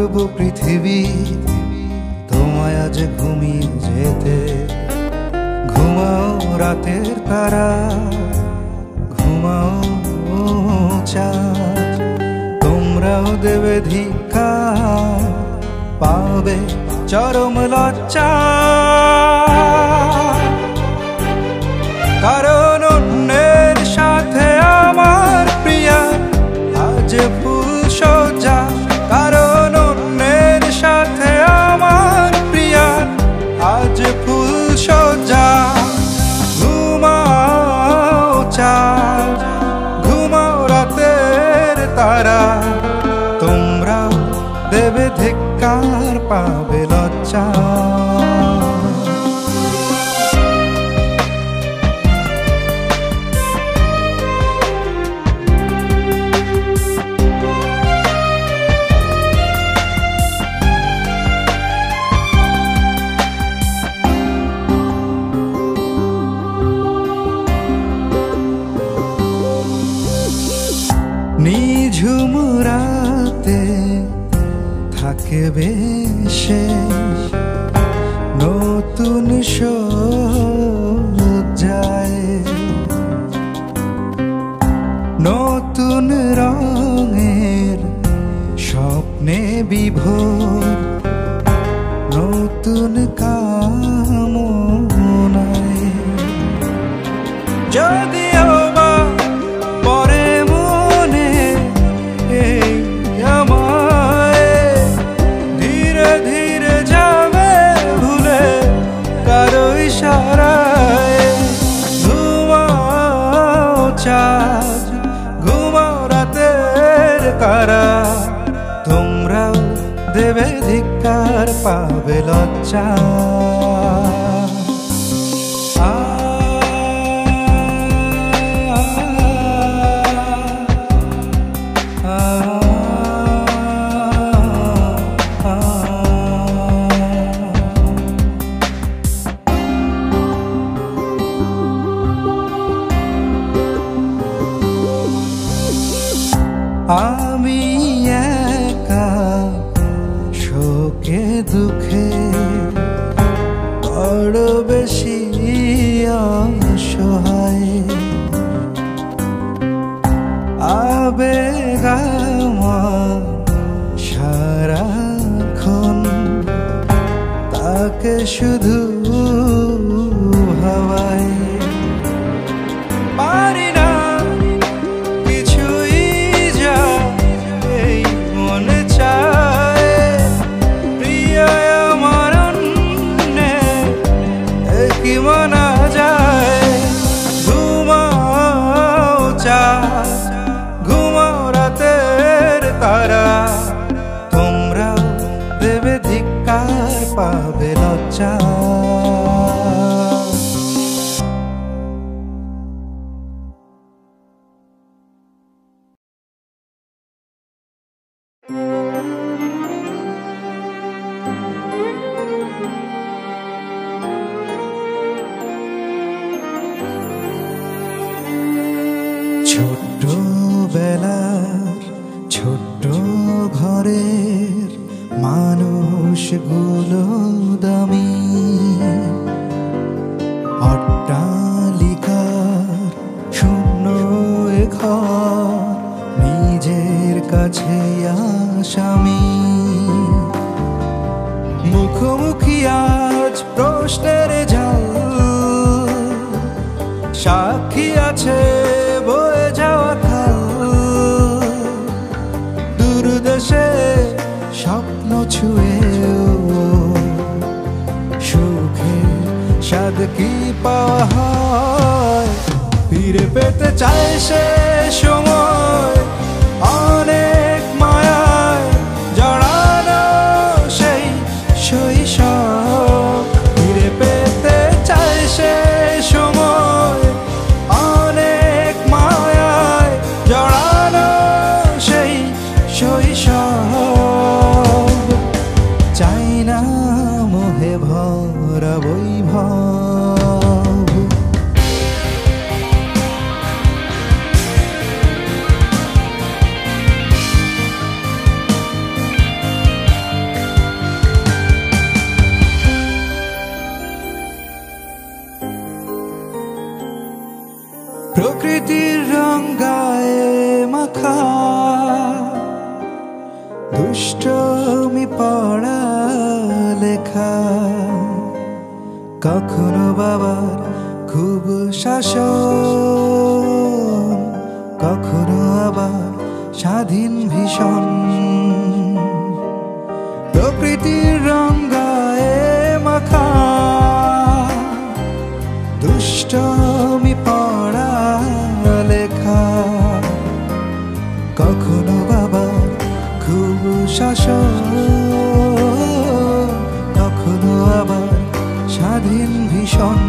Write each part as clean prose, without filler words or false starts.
অপূর্ব পৃথিবী তোমায় আজ ঘুমিয়ে যেতে। ঘুমাও রাতের তারা, ঘুমাও চাঁদ, তোমরাও দেবে ধিক্কার, পাবে চরম লজ্জা। কারণ অন্যের সাথে আমার প্রিয়া আজ ফুল সজ্জা। কারণ অন্যের সাথে আমার প্রিয়া আজ ফুল সজ্জা। ঘুমাও চাঁদ, ঘুমাও রাতের তারা, তোমরাও দেবে ধিক্কার, পাবে লজ্জা। নিঝুম রাতে থাকবে সে নতুন সজ্জায়, নতুন রঙের স্বপ্নে বিভোর, নতুন কামনায়। যদিও বা পরে মনে এই আমায় ধীরে ধীরে যাবে ভুলে কারো ইশারায়। ঘুমাও চাঁদ, ঘুমাও রাতের তারা, তোমরাও দেবে ধিক্কার, পাবে লজ্জা। আমি একা শোকে দুঃখে বড় বেশি অসহায়। আবেগ আমার সারাক্ষণ তাকে শুধু হাওয়ায়। পারি না কিছুই যা এই মনে চায়, প্রিয় আমার অন্যে কি মানা যায়। ঘুমাও চাঁদ, ঘুমাও রাতের তারা, তোমরা দেবে ধিক্কার, পাবে লজ্জা। ছোট্ট বেলার ছোট্ট ঘরের মানুষগুলো দামি, অট্টালিকার শূন্য ঘর নিজের কাছে আসামি। মুখোমুখি আজ প্রশ্নের ঝাল, সাক্ষী আছে বয়ে যাওয়া খাল। দূরদেশে স্বপ্ন ছুঁয়েও সুখে স্বাদ কি পাওয়া হয়। ফিরে পেতে চায় সে সময় অনেক মায়ায় জড়ানো সেই শৈশব। ফিরে পেতে চায় সে সময় অনেক মায়ায় জড়ানো সেই শৈশব। চাই না মোহে ভরা বৈভব। প্রকৃতির রং গায়ে মাখা দুষ্টমি পড়া লেখা, কখনো বাবার খুব শাসন, কখনো আবার স্বাধীন ভীষণ। প্রকৃতির রং গায়ে মাখা দুষ্টমি পড়া লেখা, কখনো বাবার খুব শাসন, কখনো আবার স্বাধীন ভীষণ।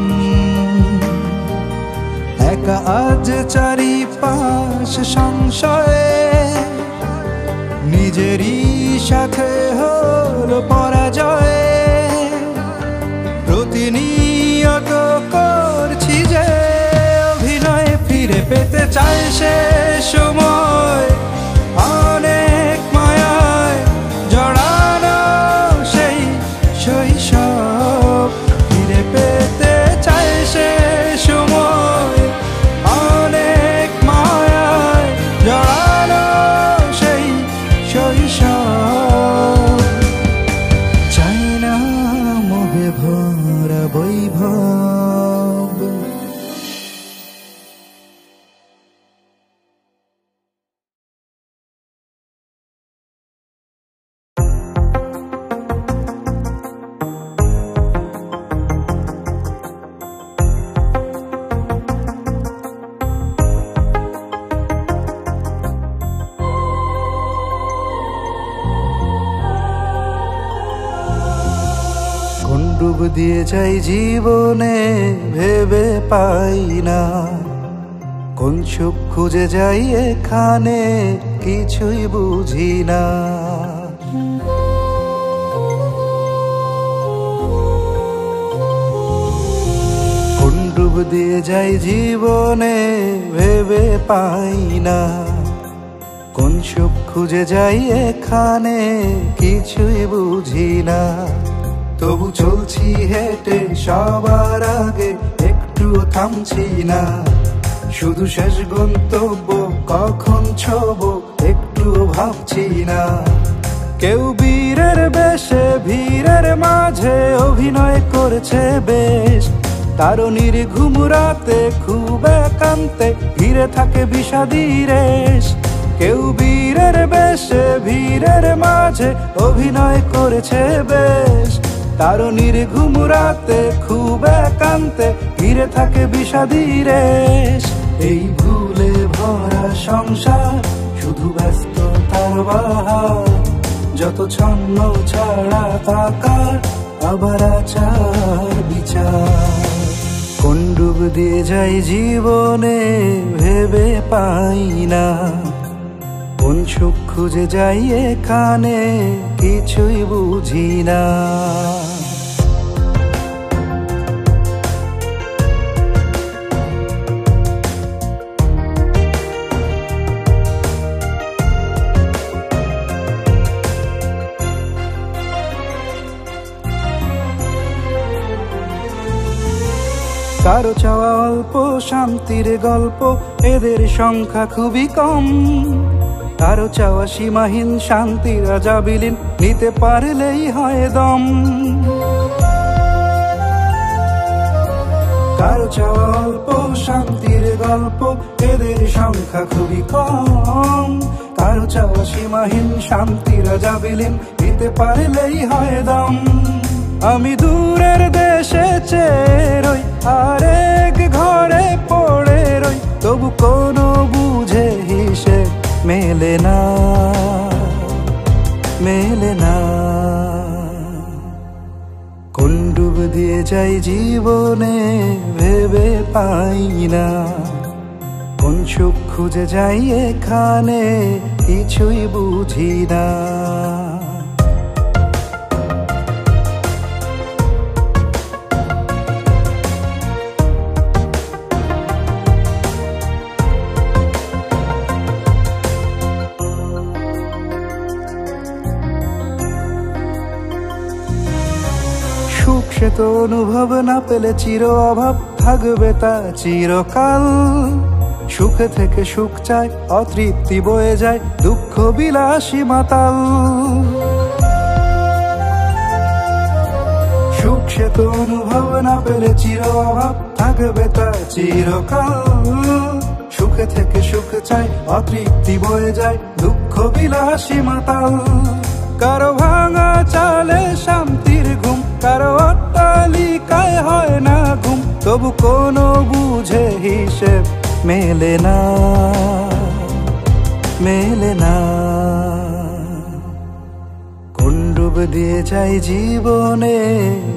একা আজ চারিপাশ সংশয়ে, নিজেরই সাথে হলো পরাজয়। প্রতিনিয়ত করছি যে অভিনয়, ফিরে পেতে চাই সে সময়। অনেক মায়ায় জড়ানো সেই শৈশব, ফিরে পেতে চাই সে সময়। অনেক মায়ায় জড়ানো সেই শৈশব, চাই না মোহে ভরা বৈভব। ডুব দিয়ে যাই জীবনে, ভেবে পাই না কোন সুখ খুঁজে যাই এখানে, কিছুই বুঝি না। কোন ডুব দিয়ে যাই জীবনে, ভেবে পাই না কোন সুখ খুঁজে যাই এখানে, কিছুই বুঝি না। তবু চলছি হেঁটে সবার আগে, একটু থামছি না। শুধু শেষ গন্তব্য কখন ছোব, একটু ভাবছি না। কেউ বীরের বেশে ভিড়ের মাঝে অভিনয় করেছে বেশ, তারও নির্ঘুম রাতে খুব একান্তে ঘিরে থাকে বিষাদী রেশ। কেউ বীরের বেশে ভিড়ের মাঝে অভিনয় করেছে বেশ, তারও নির্ঘুম রাতে খুব একান্তে ঘিরে থাকে বিষাদী রেশ। এই ভুলে ভরা সংসার, শুধু ব্যস্ততার বাহার, যত ছন্ন ছাড়া তাকার আবার আচার বিচার। কোন ডুব দিয়ে যাই জীবনে, ভেবে পাই না কোন সুখ খুঁজে যাই এখানে, কিছুই বুঝি না। কারো চাওয়া অল্প শান্তির গল্প, এদের সংখ্যা খুবই কম। কারো চাওয়া সীমাহীন শান্তি, রাজা বিলীন নিতে পারলেই হয় দম। কারো চাওয়া অল্প শান্তির গল্প, এদের সংখ্যা খুবই কম। কারো চাওয়া সীমাহীন শান্তি, রাজা বিলীন নিতে পারলেই হয় দম। আমি দূরের দেশে চেয়ে রই, আরেক ঘরে পড়ে রই, তবু কোনো বুঝে হিসেব মেলে না, মেলে না। কোন ডুব দিয়ে যাই জীবনে, ভেবে পাই না কোন সুখ খুঁজে যাই এখানে, কিছুই বুঝি না। সুখ সে তো অনুভব না পেলে চির অভাব থাকবে তা চিরকাল। সুখে থেকে সুখ চায়, অতৃপ্তি বয়ে যায়, দুঃখ বিলাসী মাতাল। সুখ সে তো অনুভব না পেলে চির অভাব, থাকবে তা চিরকাল। সুখে থেকে সুখ চায়, অতৃপ্তি বয়ে যায়, দুঃখ বিলাসী মাতাল। কারো ভাঙা চালে শান্তির ঘুম, কারো অট্টালিকায় হয় না ঘুম, তবু কোনো বুঝে হিসেব মেলে না, মেলে না। কোন ডুব দিয়ে যাই জীবনে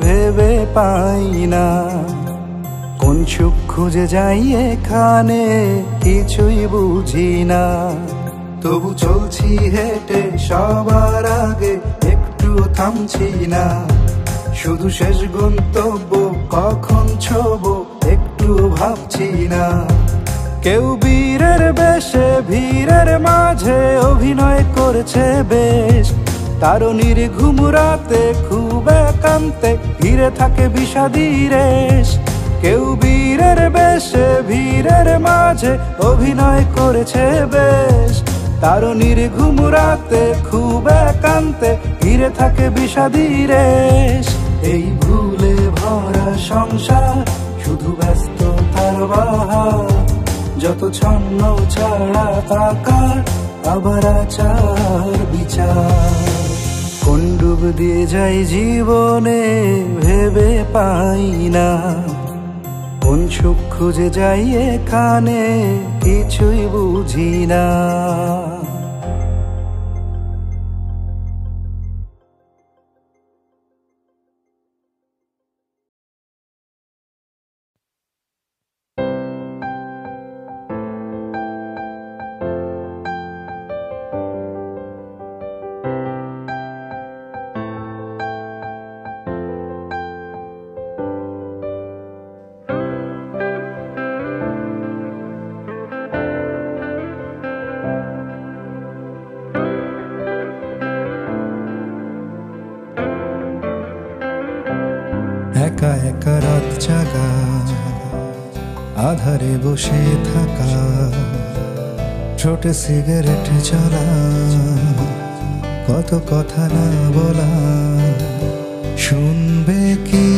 ভেবে পাই না, কোন সুখ খুঁজে যাই এখানে কিছুই বুঝি না। তবু চলছি হেঁটে সবার আগে, একটু থামছি না, শুধু শেষ গন্তব্য কখন ছোব একটু ভাবছি না। কেউ বীরের বেশে ভিড়ের মাঝে অভিনয় করেছে বেশ, তারও নির্ঘুম রাতে খুব একান্তে ঘিরে থাকে বিষাদী রেশ। কেউ বীরের বেশে ভিড়ের মাঝে অভিনয় করেছে বেশ, তারও নির্ঘুম রাতে খুব একান্তে ঘিরে থাকে বিষাদী রেশ। এই ভুলে ভরা সংসার শুধু ব্যস্ততার বাহার, যত ছন্ন ছাড়া তাকার আবার আচার বিচার। কোন ডুব দিয়ে যাই জীবনে ভেবে পাই না, কোন সুখ খুঁজে যাই এখানে কিছুই বুঝি না। একা একা রাত জাগা, আধারে বসে থাকা, ছোটে সিগারেট জ্বালা, কত কথা না বলা। শুনবে কি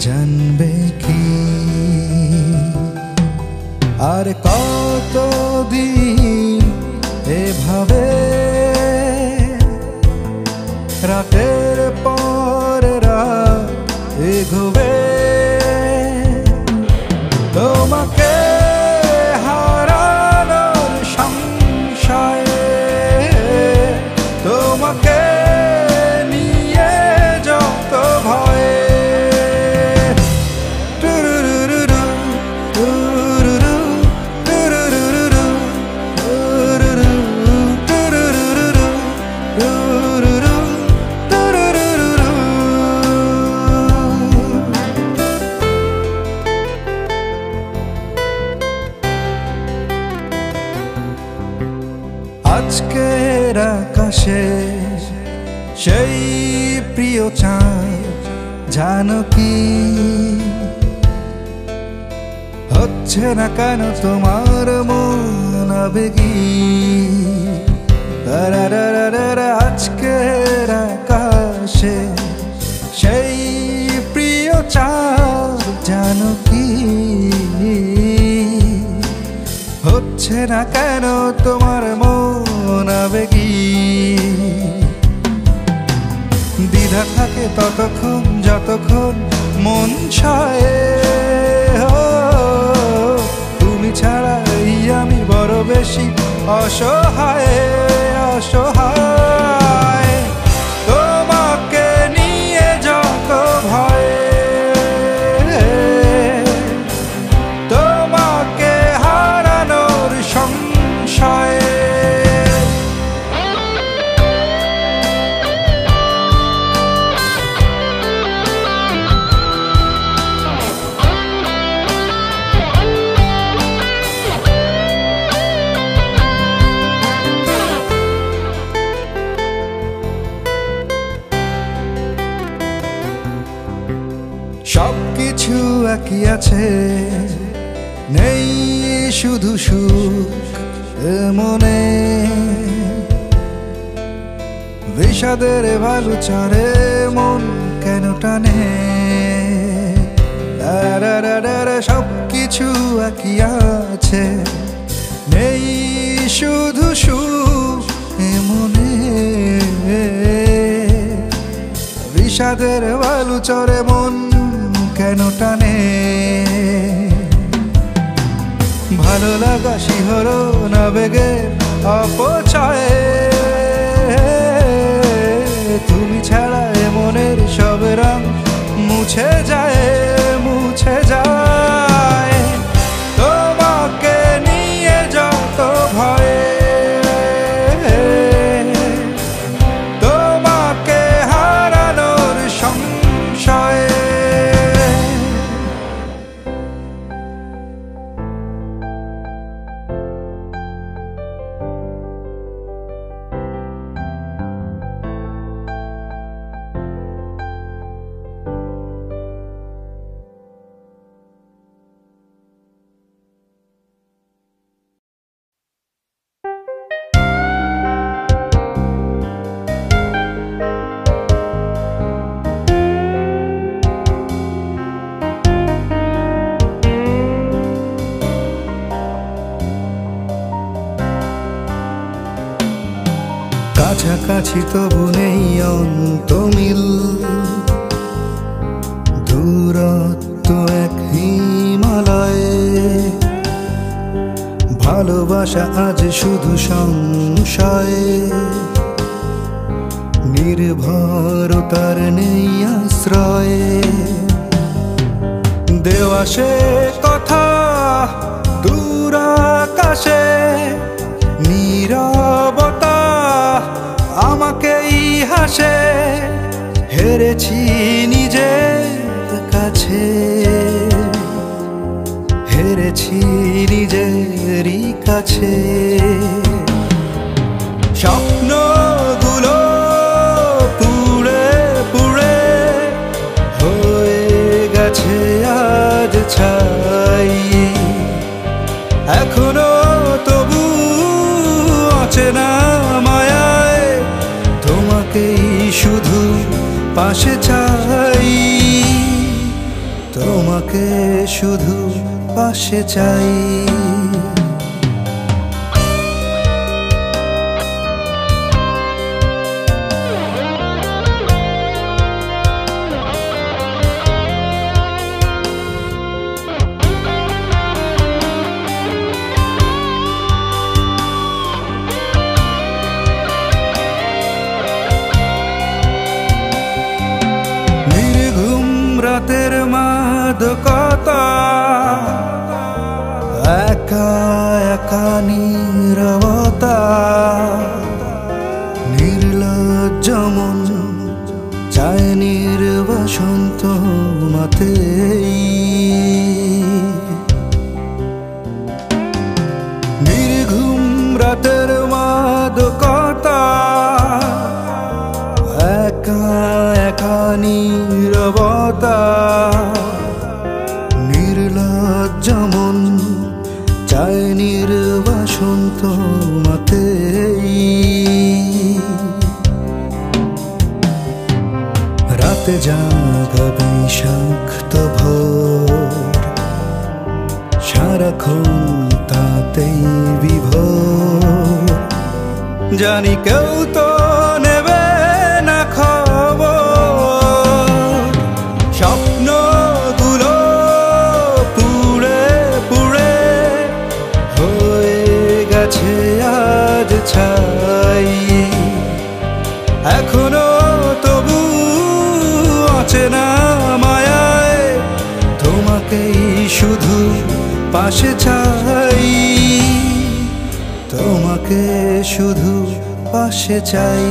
জানবে কি, আর কতদিন এভাবে রাতের পর রাত এগোবে। তোমাকে হারানোর সংশয়ে, তোমাকে নিয়ে যত ভয়ে। টুরুরুরু, টুরুরু, টুরুরুরু, টুরুরু, টুরুরুরু, টুরুরু, টুরুরুরু। আজকের আকাশে সেই প্রিয় চাঁদ, জানো কি হচ্ছে না কেন তোমার মন আবেগী। আজকের আকাশে সেই প্রিয় চাঁদ, জানো কি হচ্ছে না কেন তোমার মন আবেগী। দ্বিধা থাকে ততক্ষণ যতক্ষণ মন ছায়, তুমি ছাড়া এই আমি বড় বেশি অসহায়, অসহায়। তোমাকে নিয়ে যত ভয়, তোমাকে হারানোর সংশয়ে। সবকিছু একই আছে, নেই শুধু সুখ মনে বিষাদের ভালো চারে মন কেন টানে সবকিছু একই আছে নেই শুধু সুখ মনে বিষাদের ভালো চরে মন কেন টানে ভালো লাগা শিহরণ আবেগে অপচয় তুমি ছাড়া মনের সব রং মুছে যায় মুছে যায় তোমাকে নিয়ে যত ভয়ে তোমাকে হারানোর সংশয়ে কাছাকাছি তবু নেই অন্তমিল দূরত্ব এক হিমালয়ে ভালোবাসা আজ শুধু সংশয়ে নির্ভরতার নেই আশ্রয়ে দেওয়া সে কথা দূর আকাশে নীরবতা আমাকেই হাসে হেরেছি নিজের কাছে হেরেছি নিজেরই কাছে স্বপ্নগুলো পুড়ে পুড়ে হয়ে গেছে আজ ছাই এখনো তবু অচেনা মায়ায় তোমাকেই শুধু পাশে চাই তোমাকে শুধু পাশে চাই রাতের মাদকতা একা একা নীরবতা নির্লজ্জ মন চায় নির্বাসন তোমাতেই নির্ঘুম রাতের মাদকতা একা একা নীরবতা নির্লজ্জ মন চায় নির্বাসন তোমাতেই রাতে জাগা বিষাক্ত ভোর সারাক্ষণ তাতেই বিভোর জানি কেউ তো নেবে না খবর স্বপ্নগুলো পুড়ে পুড়ে হয়ে গেছে আজ ছাই এখনো তবু অচেনা মায়ায় তোমাকেই শুধু পাশে চাই তোমাকে শুধু পাশে চাই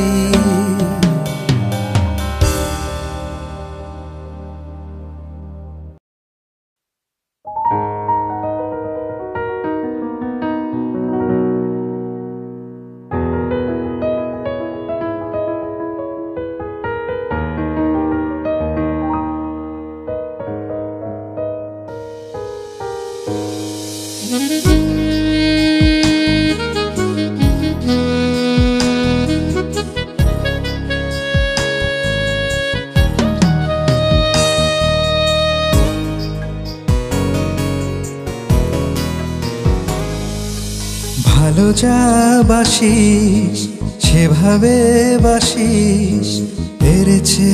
ভালো যা বাসিস সেভাবে বাসিস, হেরেছে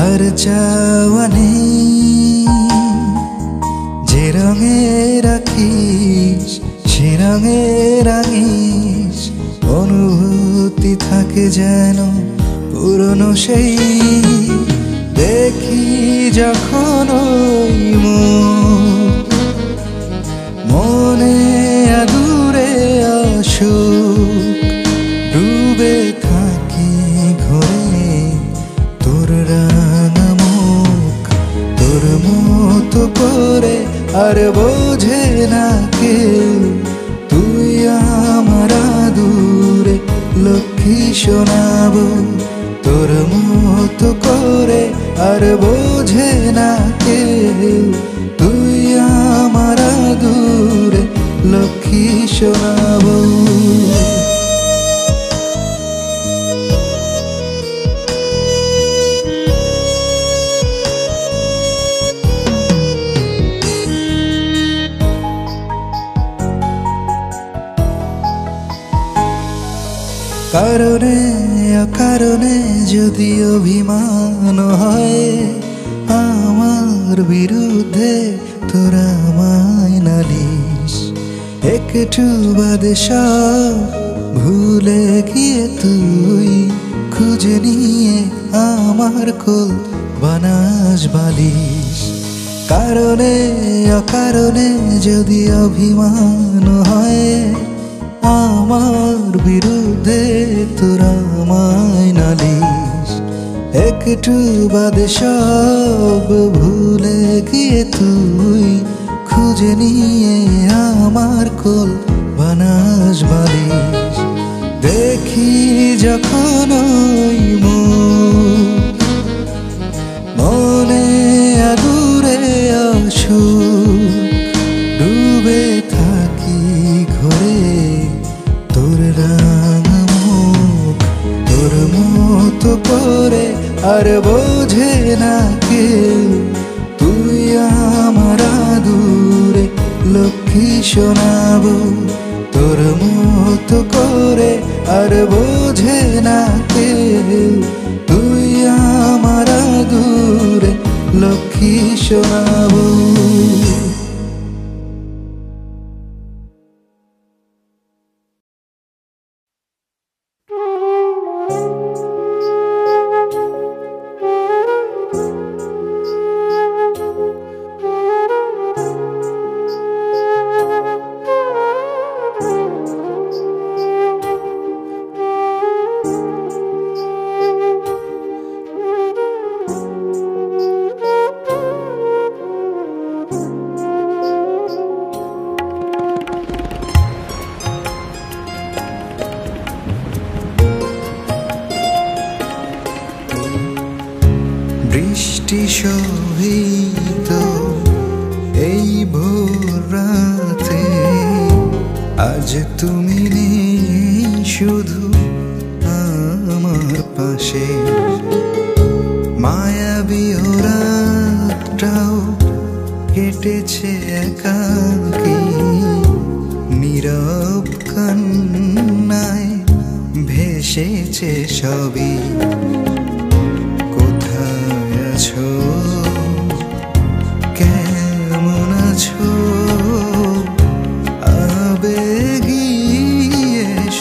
আর চাওয়া নেই। যে রঙে রাখিস সে রঙে রাঙিস, অনুভূতি থাকে যেন পুরনো সেই। দেখি যখন ওই মনে আদুরে আসুক, ডুবে থাকি ঘরে তোর রাঙা মুখ, তোর মতো করে আর বোঝে না কেউ, তুই আমার আদুরে লক্ষ্মী শোনাবো। তোর মতো করে আর বোঝে না কেউ, তুই আমার আদুরে লক্ষ্মী শোনাবো। কারণে অকারণে যদি অভিমান হয় আমার বিরুদ্ধে, তোরা আমায় নালিস। একটু বাদে সব ভুলে গিয়ে তুই খুঁজে নিয়ে আমার কোল বানাস বালিশ। কারণে অকারণে যদি অভিমান হয় আমার বিরুদ্ধে, তোরা আমায় নালিস। একটু বাদে সব ভুলে গিয়ে তুই খুঁজে নিয়ে আমার কোল বানাস বালিশ। দেখি যখন ওই মনে আদুরে আসুক, ডুবে থাকি ঘরে তোর রাঙা মুখ, তোর মতো করে আর বোঝে না কেউ, তুই আমার আদুরে লক্ষ্মী শোনাবো। তোর মতো করে আর বোঝে না কেউ, তুই আমার আদুরে লক্ষ্মী শোনাবো। বৃষ্টি শোভিত এই ভোর রাতে, আজ তুমি নেই শুধু আমার পাশে। মায়াবী রাতটাও কেটেছে একাকী, নীরব কান্নায় ভেসেছে সবই। কেমন আছো আবেগিয়ে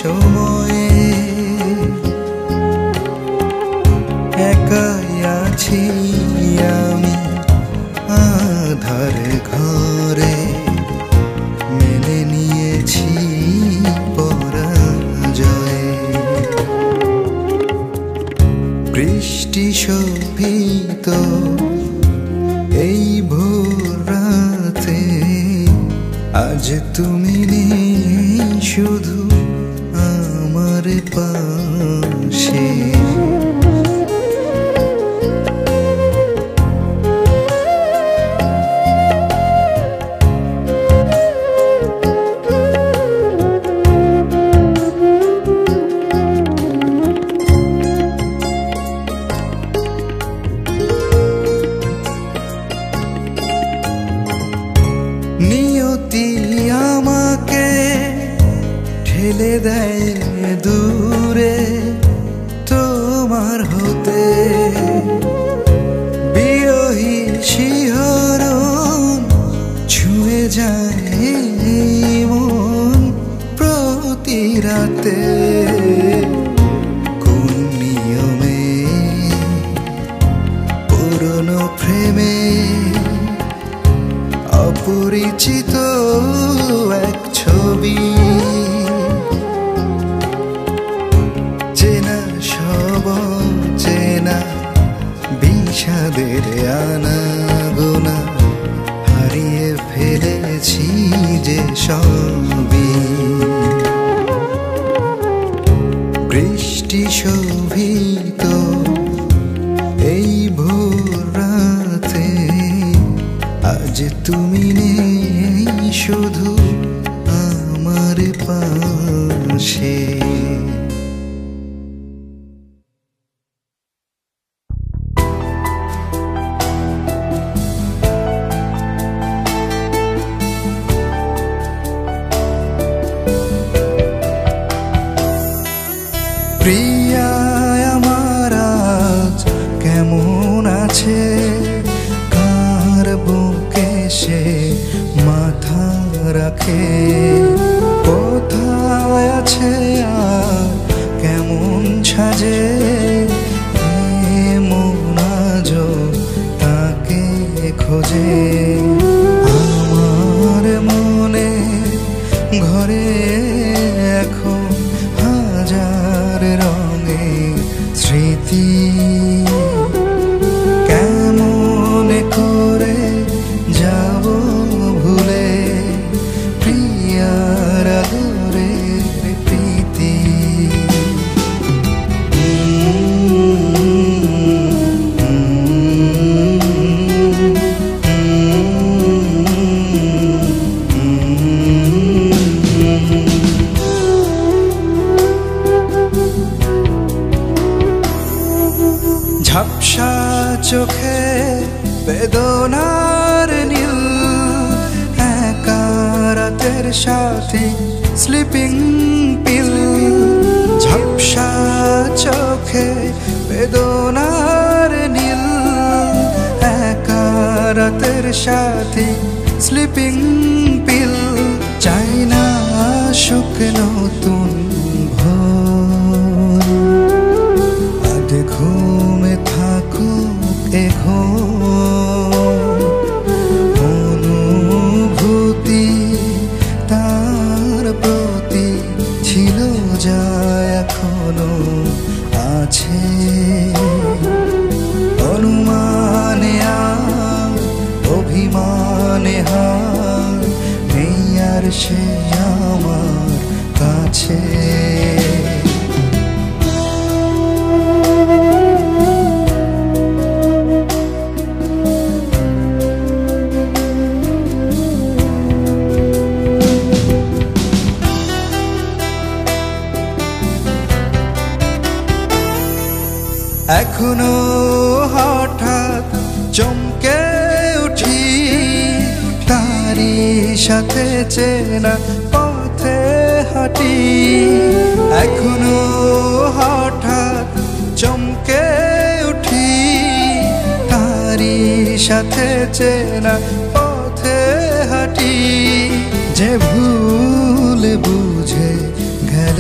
সময়ে, একাই আছি আমি আধার ঘরে, মেনে নিয়েছি পরাজয়। বৃষ্টি শোভিত এই ভোর রাতে, আজ তুমি নেই শুধু আমার পাশে। নিয়তি আমাকে ঠেলে দেয় দূরে তোমার হতে বিরহী শিহরণ ছুঁয়ে যায় মন প্রতি রাতে কোন নিয়মে পুরনো প্রেমে অপরিচিত এক ছবি চেনা সব চেনা বিষাদের আনাগোনা হারিয়ে ফেলেছি যে সবই বৃষ্টি শোভিত এই ভোর রাতে আজ তুমি নেই শুধু আমার পাশে প্রিয়া আমার আজ কেমন আছে কার বুকে সে মাথা রাখে কোথায় আছে আর কেমন সাজে মন আজ তাকে খোঁজে আমার মনে ঘরে এখন হাজার রঙের স্মৃতি কেমন করে যাব ভুলে প্রিয়ার আদরের প্রীতি ঝাপসা চোখে বেদনার নীল একা রাতের সাথে স্লিপিং পিল ঝাপসা চোখে বেদনার নীল একা রাতের সাথে স্লিপিং পিল চাই না সুখ নতুন ভোর আধ ঘুমে থাকুক অনুভূতি তার প্রতি ছিল যা এখনো আছে অনুমানে আর অভিমানে হার নেই আর সে আমার কাছে এখনো হঠাৎ চমকে উঠি তারি সাথে চেনা পথে হাঁটি এখনো হঠাৎ চমকে উঠি তারি সাথে চেনা পথে হাঁটি যে ভুল বুঝে গেল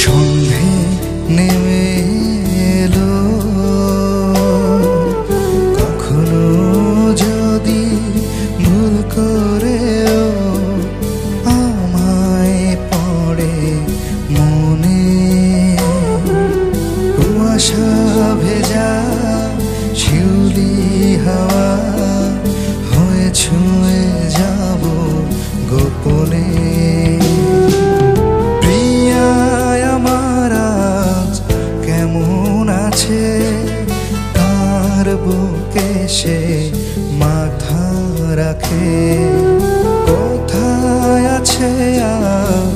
সন্ধে নেমে এলো কখনো যদি ভুল করেও আমায় পড়ে মনে কুয়াশা ভেজা শিউলি হাওয়া হয়ে ছুঁয়ে যাব গোপনে কার বুকে সে মাথা রাখে কোথায় আছে আর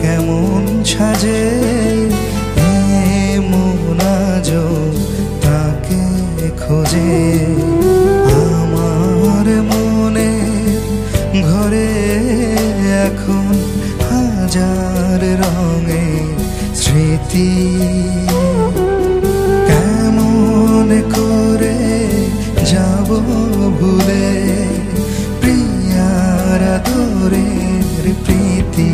কেমন সাজে মন আজ তাকে খোঁজে আমার মনে ঘরে এখন প্রীতি কেমন করে যাব ভুলে প্রিয়ার আদরের প্রীতি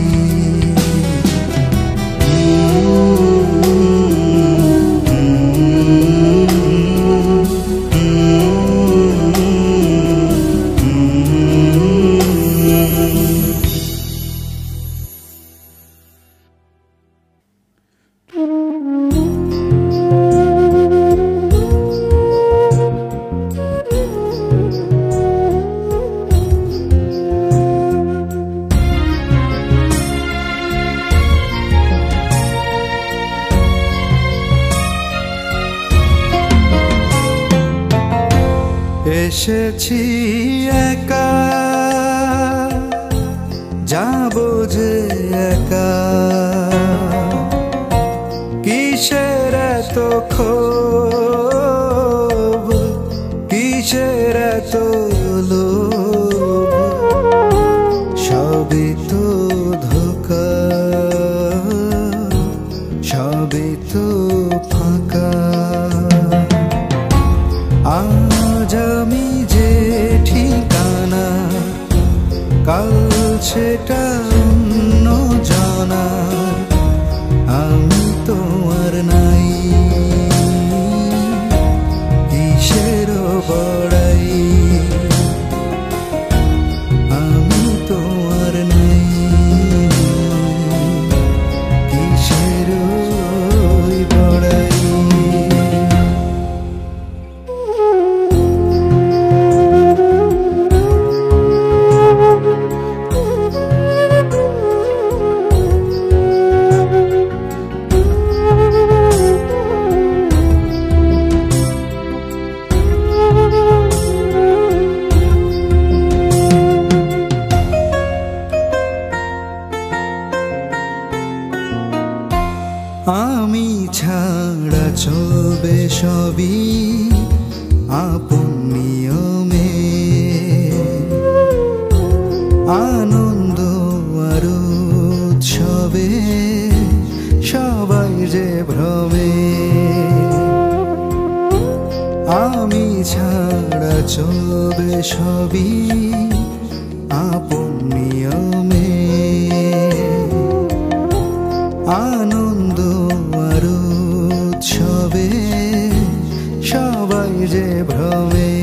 এসেছি একা যাব যে একা কিসের এত ক্ষোভ কিসের এত লোভ সবই তো ধোঁকা সবই তো ফাঁকা আজ আমি যে ঠিকানা কাল সেটা অন্য জানা আমি তো আর নাই কিসের বড়াই আমি তো আর নাই কিসের বড়াই আমি ছাড়া চলবে সবই আপন নিয়মে আনন্দ আর উৎসবে সবাই যে ভ্রমে আমি ছাড়া চলবে সবই আপন নিয়মে আনন্দ আর উৎসবে সবাই যে ভ্রমে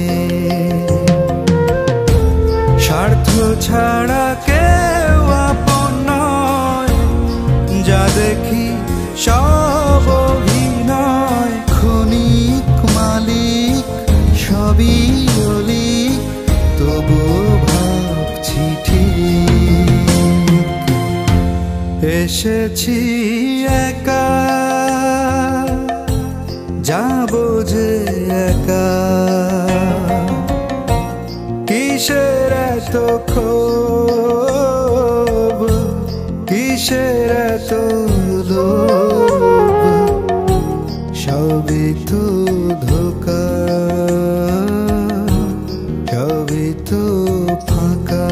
স্বার্থ ছাড়া কেউ আপন নয় যা দেখি সব অভিনয় ক্ষণিক মালিক সবই অলিক তবুও ভাবছি ঠিক এসেছি একা যাব যে একা কিসের এত ক্ষোভ কিসের এত লোভ সবই তো ধোঁকা সবই তো ফাঁকা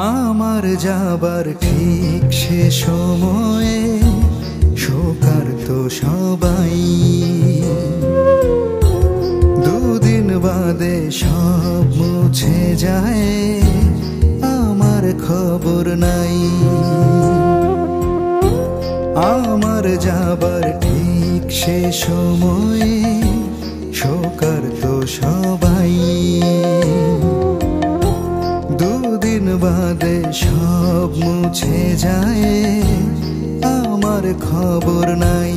আমার যাবার ঠিক সে সময়ে শোকার তো সবাই দুদিন বাদে সব মুছে যায় আমার খবর নাই আমার যাবার ঠিক সে সময়ে শোকার তো সবাই দুদিন বাদে সব মুছে যায় আমার খবর নাই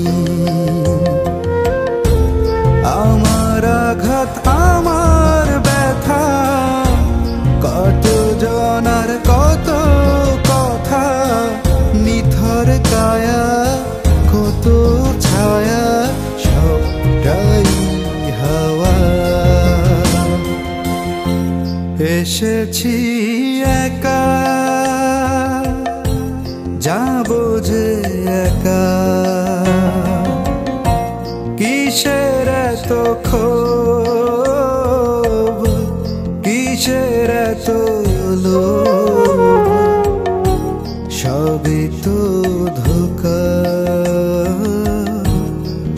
আমার আঘাত আমার ব্যথা কত জনার কত কথা নিথর কায়া কত ছায়া সবটাই হাওয়া এসেছি একা, যাবো যে একা, কিসের এত ক্ষোভ, কিসের এত লোভ, সবই তো ধোঁকা,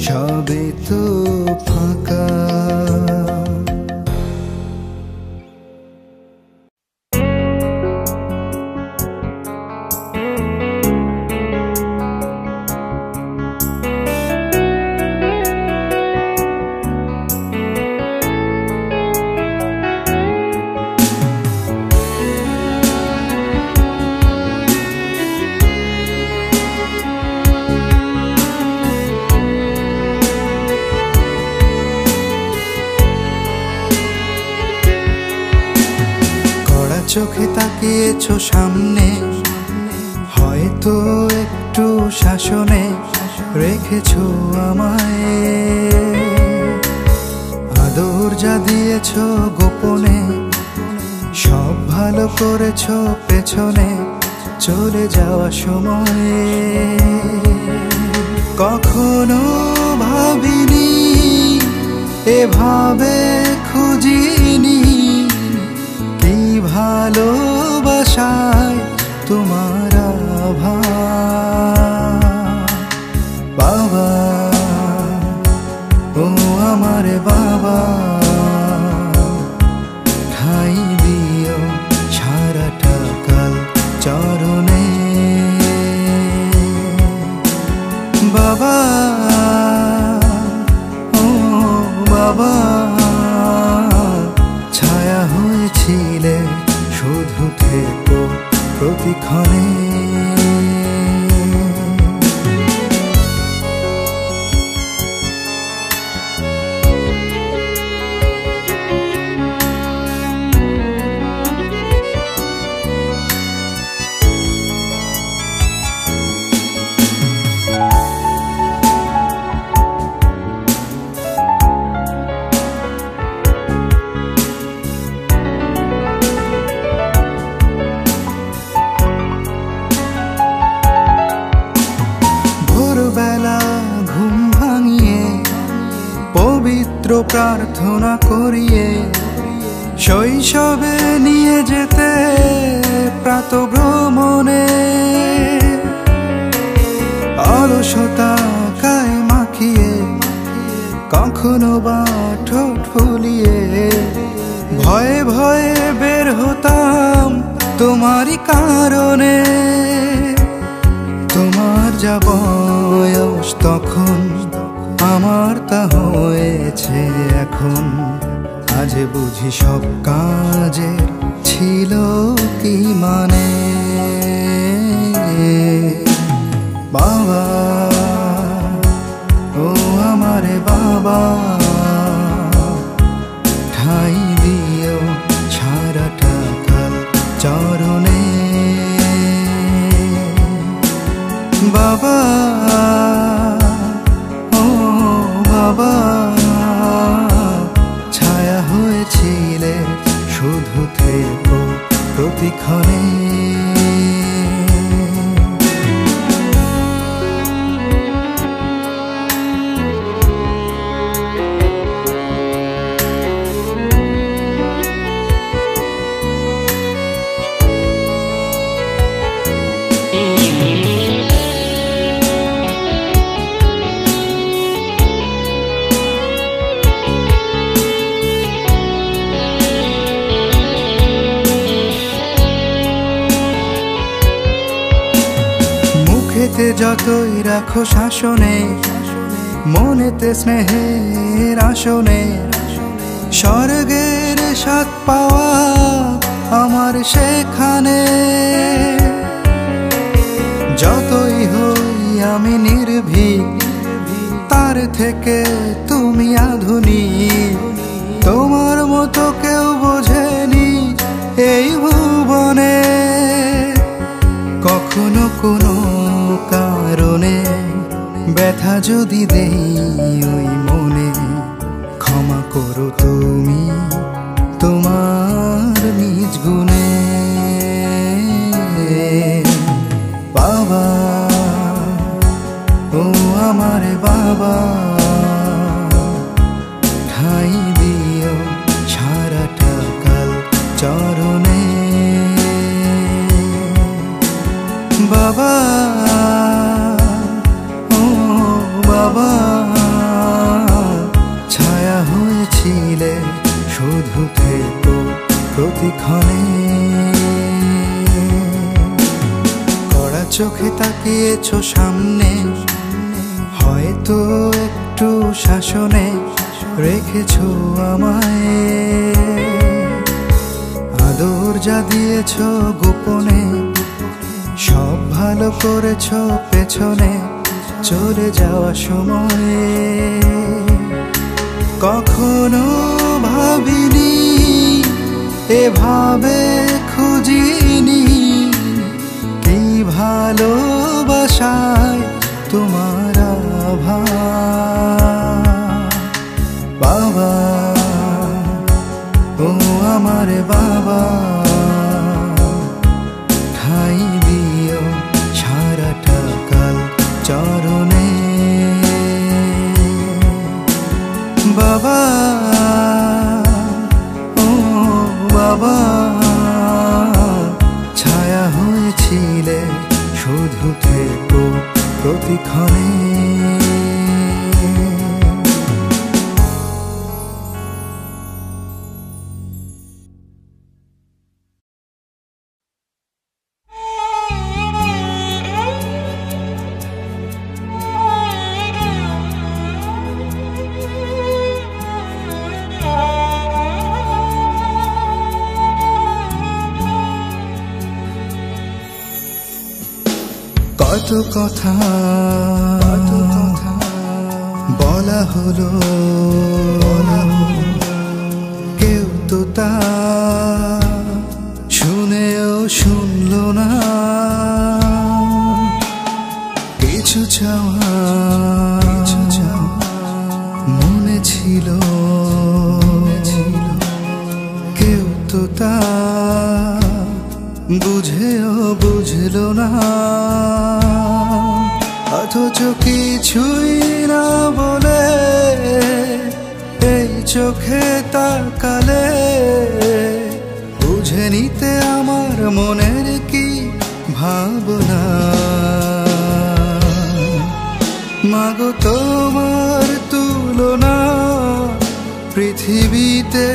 সবই তো ফাঁকা। চোখে তাকিয়েছো সামনে, হয়তো একটু শাসনে রেখেছো আমায়, আদর যা দিয়েছো গোপনে, সব ভালো করেছো পেছনে চলে যাওয়া সময়ে। কখনো ভাবিনি এভাবে খুঁজিনি, ভালোবাসায় তোমার আভাস। বাবা, ও আমার বাবা, ঠাই দিও সারাটা কাল চরণে। বাবা, ও বাবা, ছায়া হয়েছিলে শুধু থেকো প্রতিক্ষণে। প্রার্থনা করিয়ে শৈশবে নিয়ে যেতে প্রাতঃভ্রমণে, অলসতা গায়ে মাখিয়ে কখনো বা ঠোঁট ফুলিয়ে ভয়ে ভয়ে বের হতাম তোমারই কারণে। তোমার যা বয়স তখন, আমার তা হয়েছে এখন, আজ বুঝি সব কাজের ছিল কি মানে। বাবা, ও আমার বাবা, ঠাই দিও সারাটা কাল চরণে। বাবা, বাবা, ছায়া হয়েছিলে শুধু থেকো প্রতিক্ষণে। যতই রাখো শাসনে, মনেতে স্নেহের আসনে, স্বর্গের স্বাদ পাওয়া আমার সেখানে। যতই হই আমি নির্ভীক, তার থেকে তুমি আধুনিক। তোমার মতো কেউ বোঝেনি এই ভুবনে, কখনো কোনো কারণে ব্যথা যদি দেই ওই মনে, ক্ষমা করো তুমি, তোমার নিজ গুণে। বাবা, ও আমার বাবা, ঠাই দিও সারাটা কাল চরণে। বাবা, ও বাবা, ছায়া হয়েছিলে শুধু থেকো প্রতিক্ষণে। কড়া চোখে তাকিয়েছো সামনে, হয়তো একটু শাসনে রেখেছো আমায়। আদর যা দিয়েছো গোপনে, সব ভালো করেছো পেছনে চলে যাওয়া সময়ে। কখনো ভাবিনি, এভাবে খুঁজিনি, কি ভালোবাসায় তোমার আভাস। বাবা, ও আমার বাবা, ঠাই দিও সারাটা কাল চরণে। বাবা, ও বাবা, ছায়া হয়েছিলে শুধু থেকো প্রতিক্ষণে। কত কথা বলা হলো, কেউ তো তা শুনেও শুনলো না। কিছু চাওয়া মনে ছিল, কেউ তো তা বুঝেও বুঝলো না। অথচ কিছুই না বলে এই চোখে তাকালে বুঝে নিতে আমার মনের কি ভাবনা। মাগো তোমার তুলনা পৃথিবীতে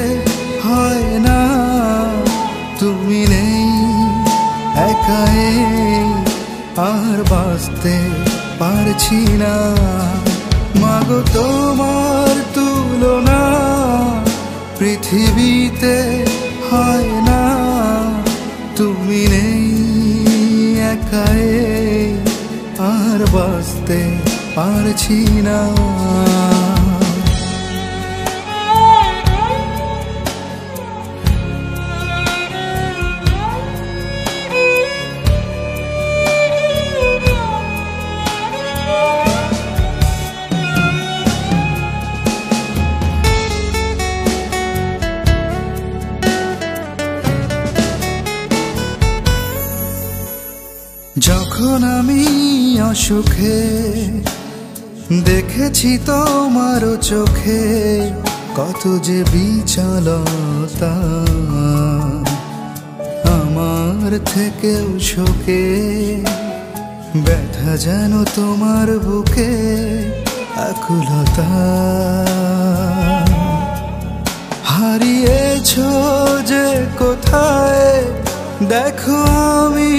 হয় না। তুমি নেই একাই আর বাঁচতে পারছি না। মাগো তোমার তুলনা পৃথিবীতে হয় না। তুমি নেই একাই আর বাঁচতে পারছি না। যখন আমি অসুখে দেখেছি তোমার চোখে কত যে বিচলতা, আমার থেকেও শোকে ব্যথা যেন তোমার বুকে আকুলতা। হারিয়েছো যে কোথায় দেখো আমি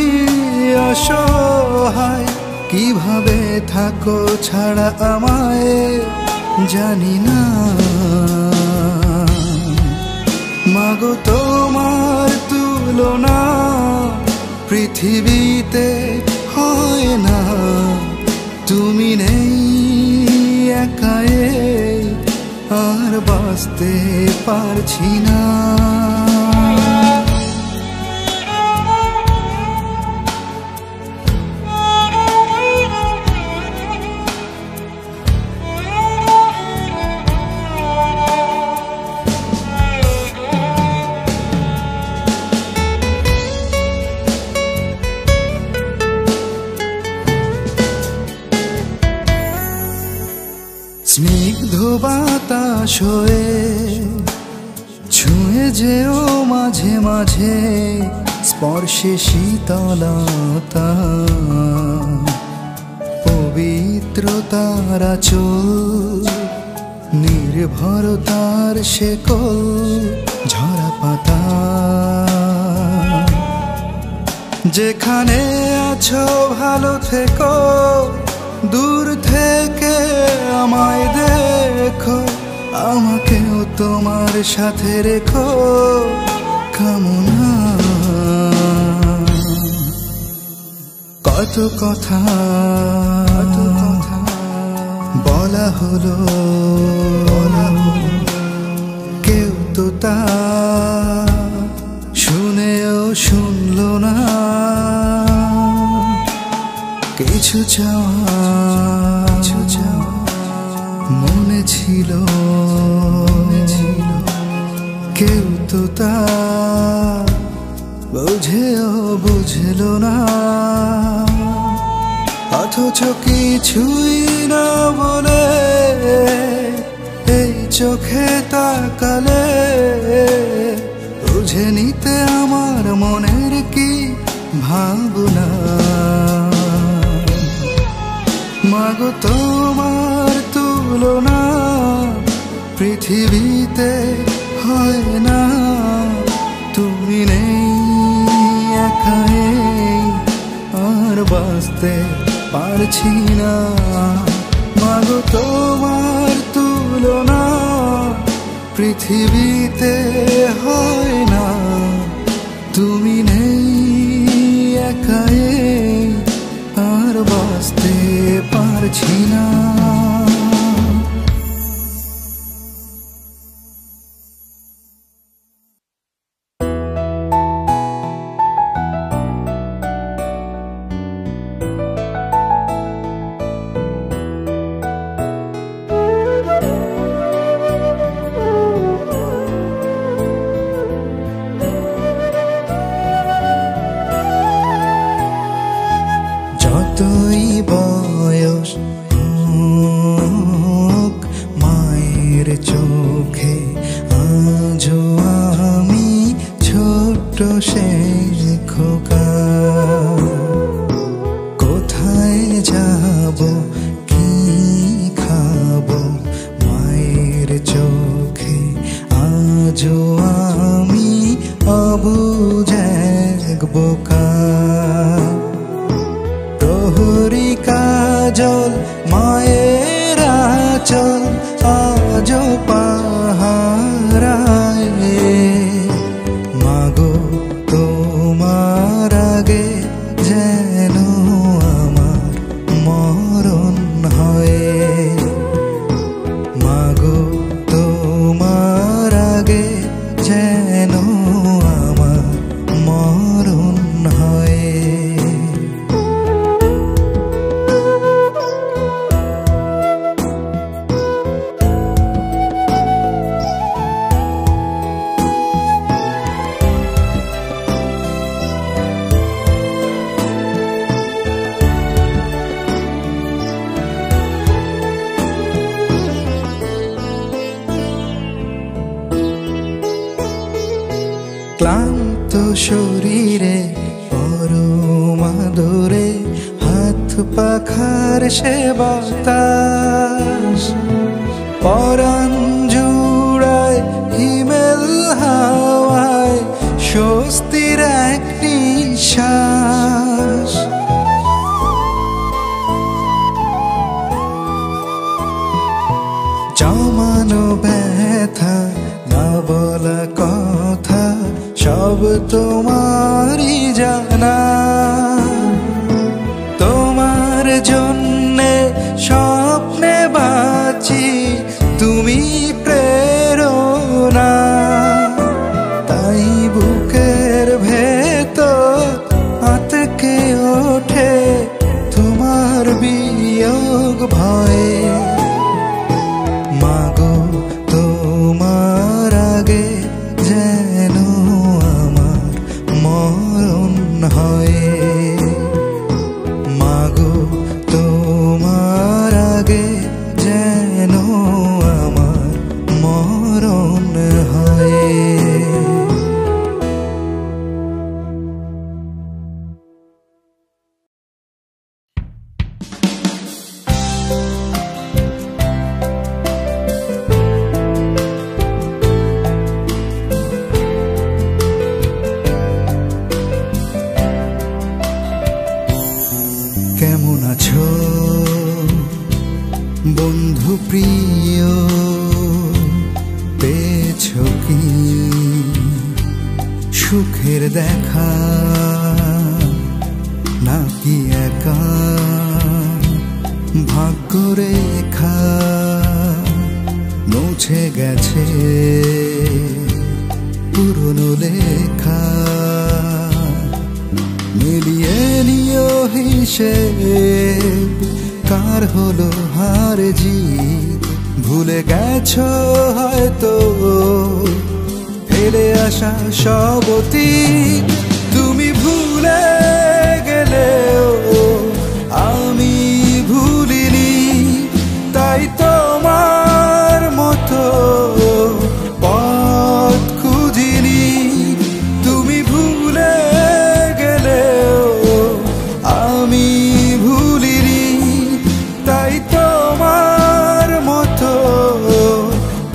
অসহায়, কিভাবে থাকো ছাড়া আমায় জানি না। মাগো তোমার তুলনা পৃথিবীতে হয় না। তুমি নেই একাই আর বাঁচতে পারছি না। স্নিগ্ধ বাতাস হয়ে ছুঁয়ে যেও মাঝে মাঝে স্পর্শে শীতলতা পবিত্রতার আঁচল নির্ভরতার শেকল ঝরা পাতা যেখানে আছো ভালো থেকো দূর থেকে আমায় দেখো আমাকেও তোমার সাথে রেখো কামনা কত কথা বলা হলো কেউ তো তা শুনেও শুনলো না কিছু চাওয়া মনে ছিল কেউ তো তা বুঝেও বুঝলো না অথচ কিছুই না বলে এই চোখে তাকালে বুঝে নিতে আমার মনের কি ভাবনা মাগো তোমার তুলনা পৃথিবীতে হয় না তুমি নেই একাই আর বাঁচতে পারছি না মাগো তোমার তুলনা পৃথিবীতে হয় না তুমি নেই একাই আর বাঁচতে পারছি না যতই বয়স হোক মায়ের চোখে আজও আমি ছোট্ট সে খোকা কোথায় যাব কি খাবো মায়ের চোখে আজও আমি অবুঝ এক বোকা প্রহরী কাজল মায়ের আঁচল আজও পাহারায় মাগো তোমার আগে যেন আমার মরণ হয় মাগো তোমার আগে যেন আমার মরণ হয় ক্লান্ত শরীরে পরম আদরে হাত পাখার সে বাতাস পরাণ জুড়ায় হিমেল হাওয়ায় স্বস্তির এক নিঃশ্বাস জমানো ব্যথা না বলা কথা সব তোমারই জানা তোমার জন্যে স্বপ্নে বাঁচি তুমি প্রেরণা তাই বুকের ভেতর আতকে ওঠে তোমার বিয়োগ ভয়ে মাগো তোমার আগে যেন আমার মরণ হয় মাগো তোমার আগে যেন বন্ধু প্রিয় পেয়েছো কি সুখের দেখা নাকি একা ভাগ্যরেখা মুছে গেছে পুরনো লেখা মিলিয়ে নিও হিসেব কার হলো হার জিত ভুলে গেছো হয়তো ফেলে আসা সব অতীত তুমি ভুলে গেলেও আমি ভুলিনি তাই তোমার মতো পথ খুঁজিনি তুমি ভুলে গেলেও আমি ভুলিনি তাই তোমার মতো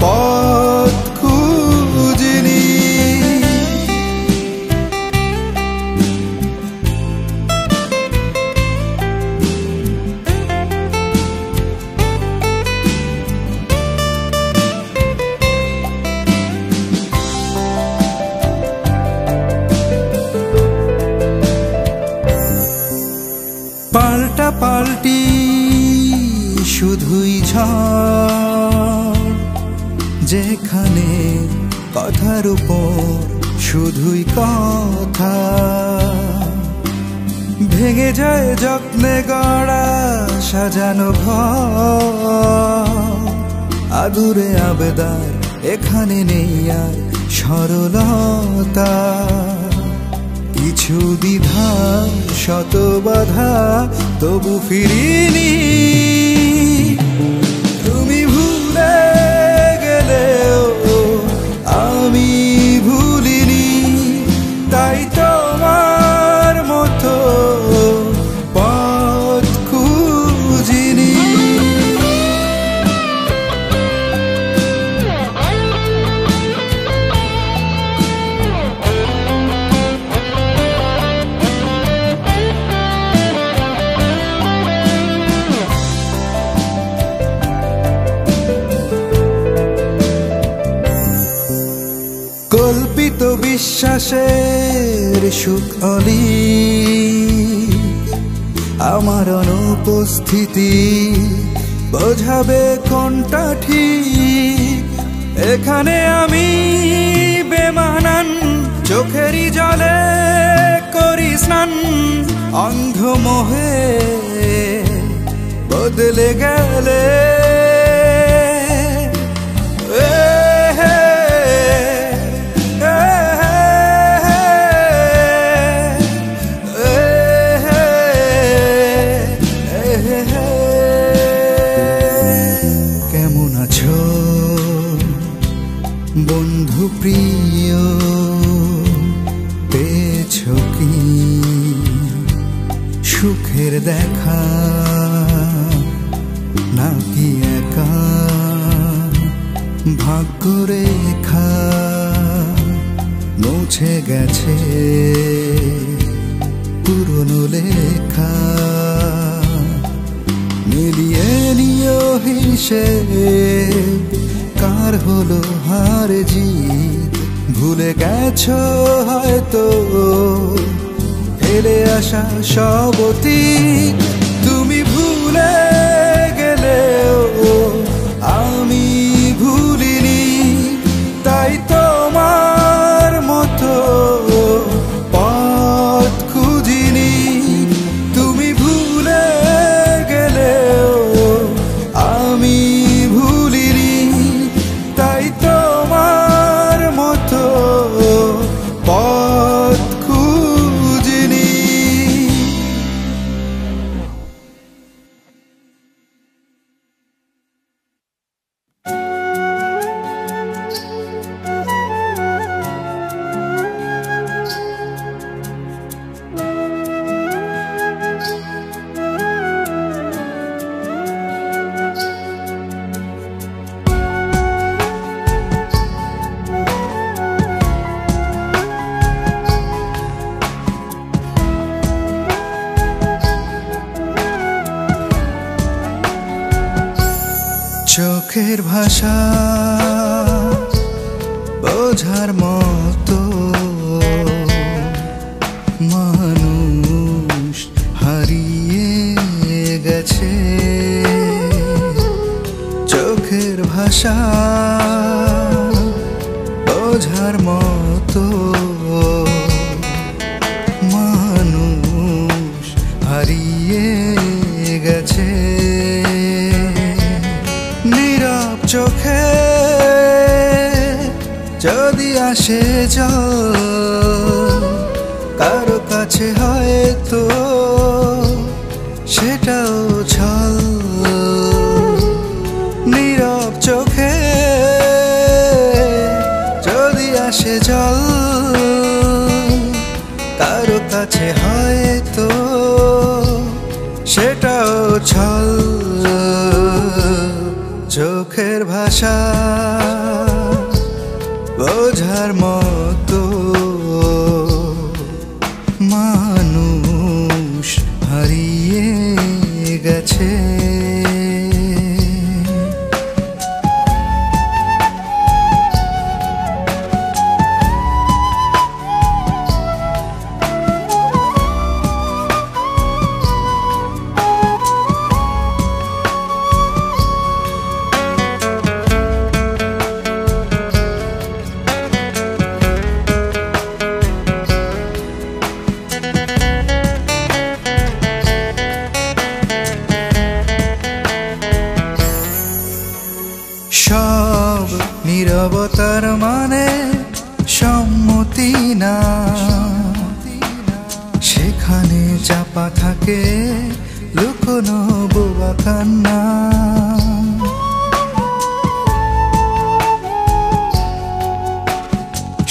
পথ খুঁজিনি পাল্টা পাল্টি শুধুই ঝড় যেখানে কথার উপর শুধুই কথা ভেঙে যায় যত্নে গড়া সাজানো ঘর আদুরে আবেদার এখানে নেই আর সরলতা কিছু দ্বিধা শত বাধা তবু ফিরিনি তুমি ভুলে গেলেও আমি ভুলিনি তাই তোমার মতো পথ খুঁজিনি কল্পিত বিশ্বাসের সুখ অলি আমার অনুপস্থিতি বোঝাবে কোনটা ঠিক এখানে আমি বেমানান চোখেরই জলে করি স্নান অন্ধ মোহে বদলে গেলে কেমন আছো বন্ধু প্রিয় পেয়েছো কি সুখের দেখা নাকি একা ভাগ্যরেখা মুছে গেছে পুরনো লেখা মিলিয়ে নিও হিসেব কার হলো হার জিত ভুলে গেছো হয়তো ফেলে আসা সব অতীত তুমি ভুলে গেলেও আমি ভুলিনি তাই তোমার মতো পথ খুঁজিনি তুমি ভুলে গেলেও আমি ভুলিনি তাই তোমার মতো পথ খুঁজিনি চোখের ভাষা বোঝার মতো মানুষ হারিয়ে গেছে। চোখের ভাষা বোঝার মতো মানুষ হারিয়ে গেছে। নীরব চোখে যদি আসে জল, কারো কাছে হয়তো সেটাও ছল। নীরব চোখে যদি আসে জল, কারো কাছে হয়তো সেটাও ছল। চোখের ভাষা বোঝার মতো মানুষ হারিয়ে গেছে। সব নীরবতার মানে সম্মতি না, সেখানে চাপা থাকে লুকোনো বোবা কান্না।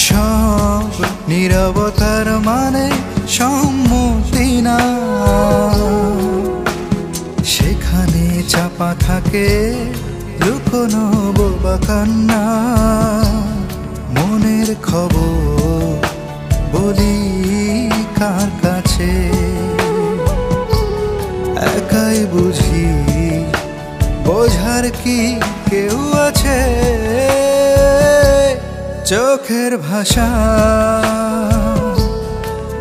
সব নীরবতার মানে সম্মতি না, সেখানে চাপা থাকে লুকোনো বোবা কান্না। মনের খবর বলি কার কাছে, একাই বুঝি বোঝার কি কেউ আছে। চোখের ভাষা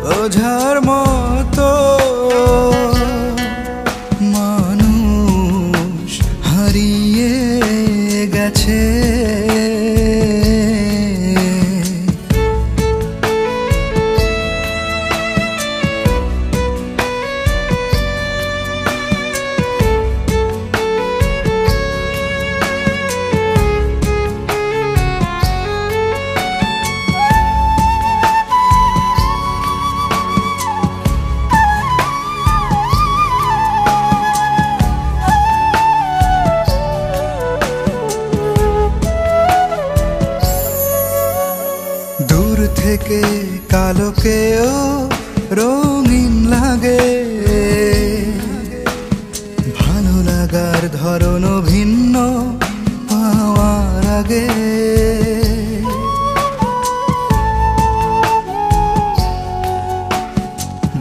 বোঝার মতো মানুষ হারিয়ে গেছে। দূর থেকে কালোকেও রঙিন লাগে, ভালো লাগার ধরন ভিন্ন পাওয়ার আগে।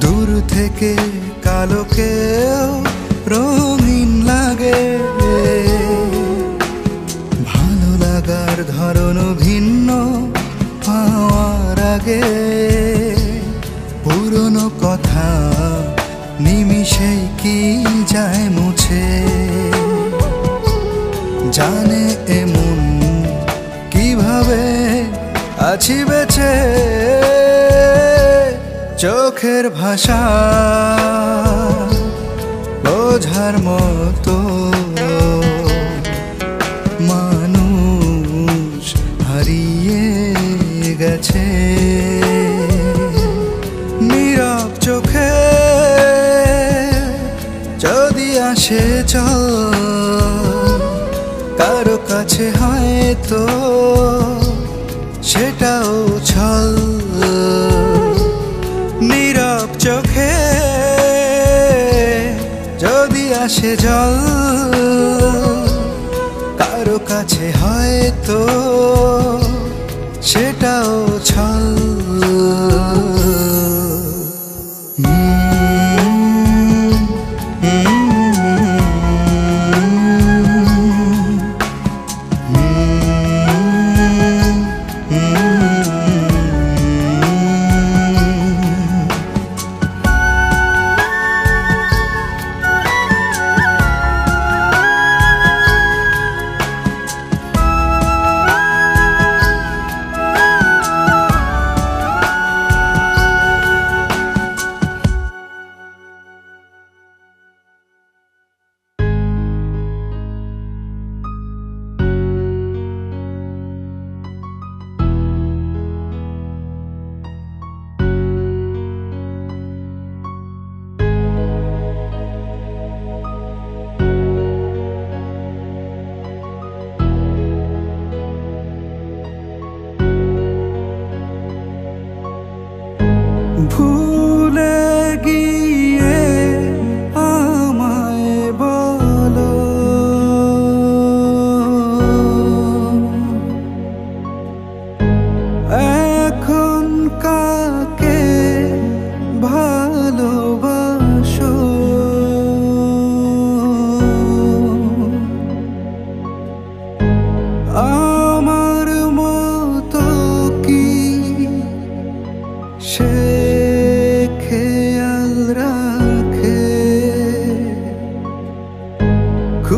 দূর থেকে কালোকেও রঙিন লাগে, ভালো লাগার ধরন ভিন্ন পাওয়ার আগে। পুরনো কথা নিমিষেই কি যায় মুছে, জানে এমন কিভাবে আছি বেঁচে। চোখের ভাষা বোঝার মতো মানুষ হারিয়ে গেছে। নীরব চোখে যদি আসে জল, কারো কাছে হয়তো সেটাও ছল। নীরব চোখে যদি আসে জল, কারো কাছে হয়তো সেটাও ছল।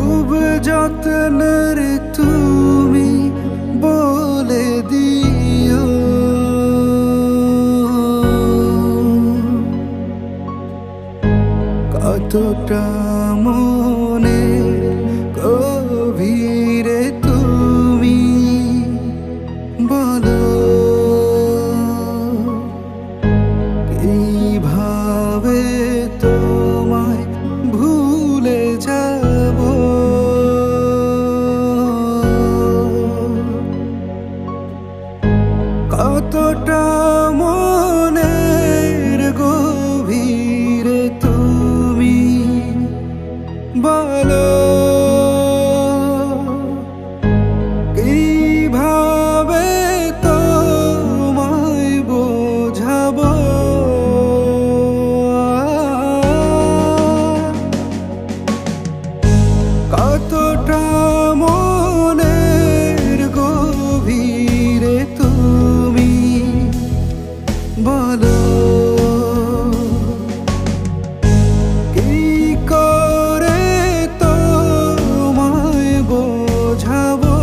খুব যত্নের তুমি বলে দিও, কতটা মনে গভীরে তুমি বলো, কিভাবে তোমায় ভুলে যাব। কতটা মনের গভীরে তুমি বলো, কিভাবে তোমায় বোঝাবো। কতটা মনের গভীরে তুমি বলো, কি করে তোমায় বোঝাবো।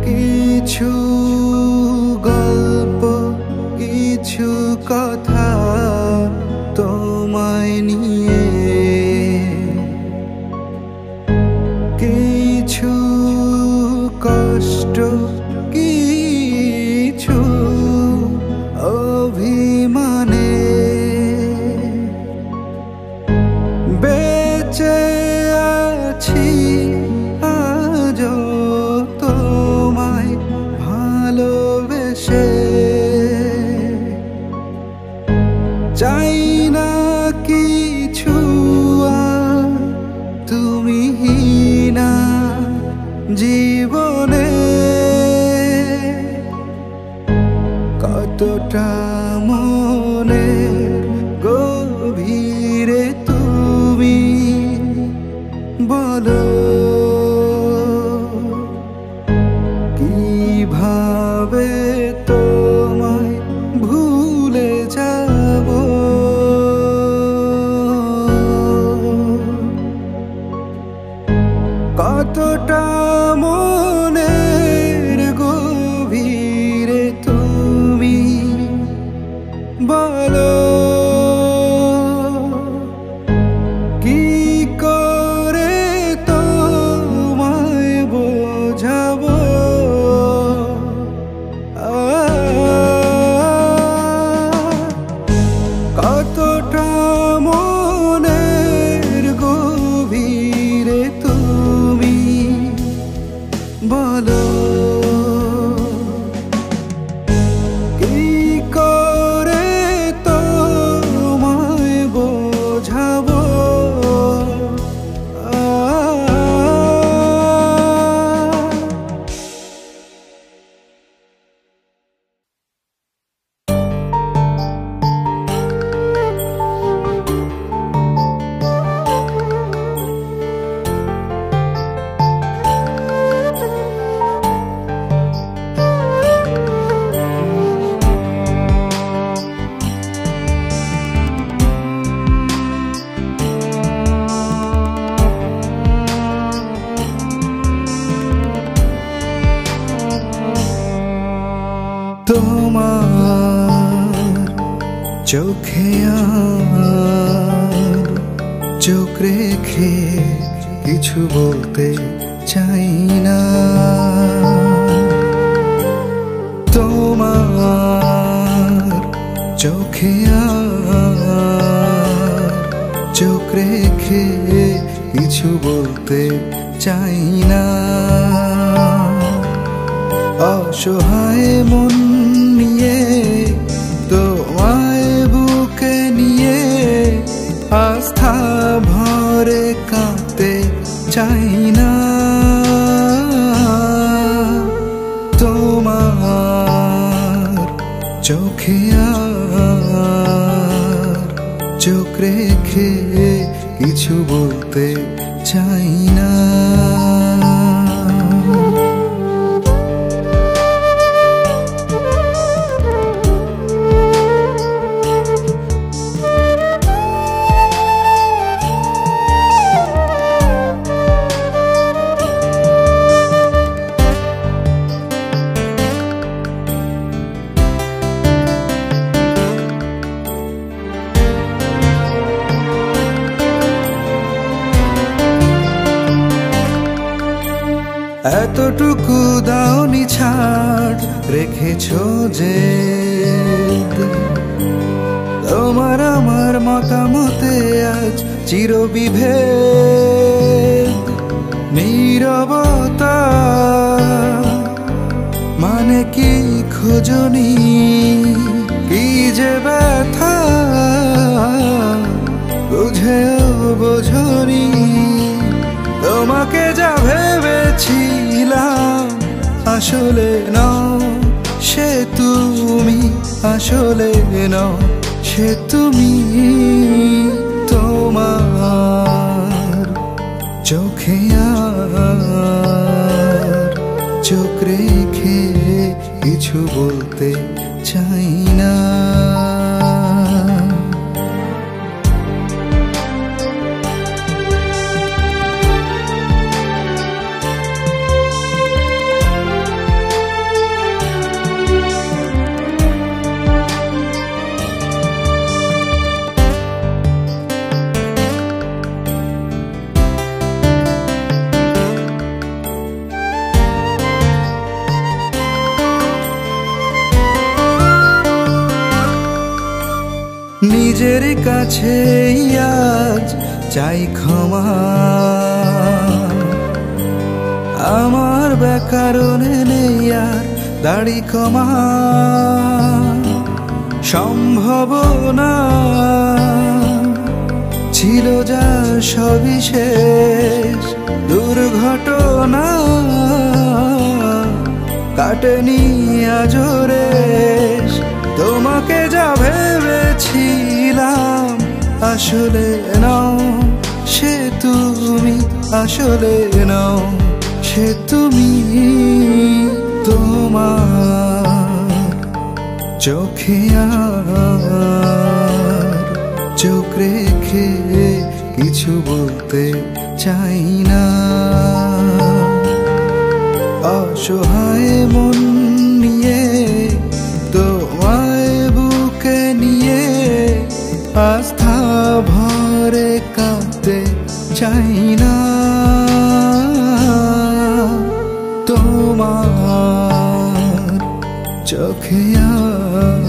কিছু গল্প, কিছু কথা তোমায় নিয়ে, কিছু কষ্ট, কিছু অভিমানে বেঁচে আছি আজও তোমায় ভালোবেসে। চাই না কিছু আর তুমি না জীবনে, কতটা মনে গভীরে তুমি বলো, কিভাবে তোমায় ভুলে যাব। কতটা মনের গভীরে তুমি বলো, কি করে তোমায় বোঝাবো। কতটা মনের গভীরে তুমি বলো, কি করে তোমায় বোঝাবো। তোমার চোখে আর চোখ রেখে কিছু বলতে চাই না। তোমার চোখে আর চোখ রেখে কিছু বলতে চাই না। অসহায় মন নিয়ে তোমায় বুকে নিয়ে আস্থা ভরে কাঁদতে চাই না। চোখে আর চোখ রেখে কিছু বলতে চাই না। এতটুকু দাওনি ছাড় রেখেছো যে তোমার আমার মতামতে আজ চিরবিভেদ। নীরবতা মানে কি খোঁজনি, কি যে ব্যথা বুঝেও বোঝনি। তোমাকে যা ভেবেছিলাম আসলে নও সে তুমি, আসলে নও সে তুমি। তোমার চোখে আর চোখ রেখে কিছু বলতে চাই না। নিজের কাছে আজ চাই ক্ষমা, আমার ব্যাকরণে নেই আর দাড়ি কমা। সম্ভাবনা ছিল যা সবই শেষ, দুর্ঘটনা কাটেনি আজও রেশ। তোমাকে যা ভেবেছিলাম আসলে নও সে তুমি, আসলে নও সে তুমি। তোমার চোখে আর চোখ রেখে কিছু বলতে চাই না। অসহায় মন নিয়ে তোমায় বুকে নিয়ে আস্থা ভরে কাঁদতে চাই না। তোমার চোখে আর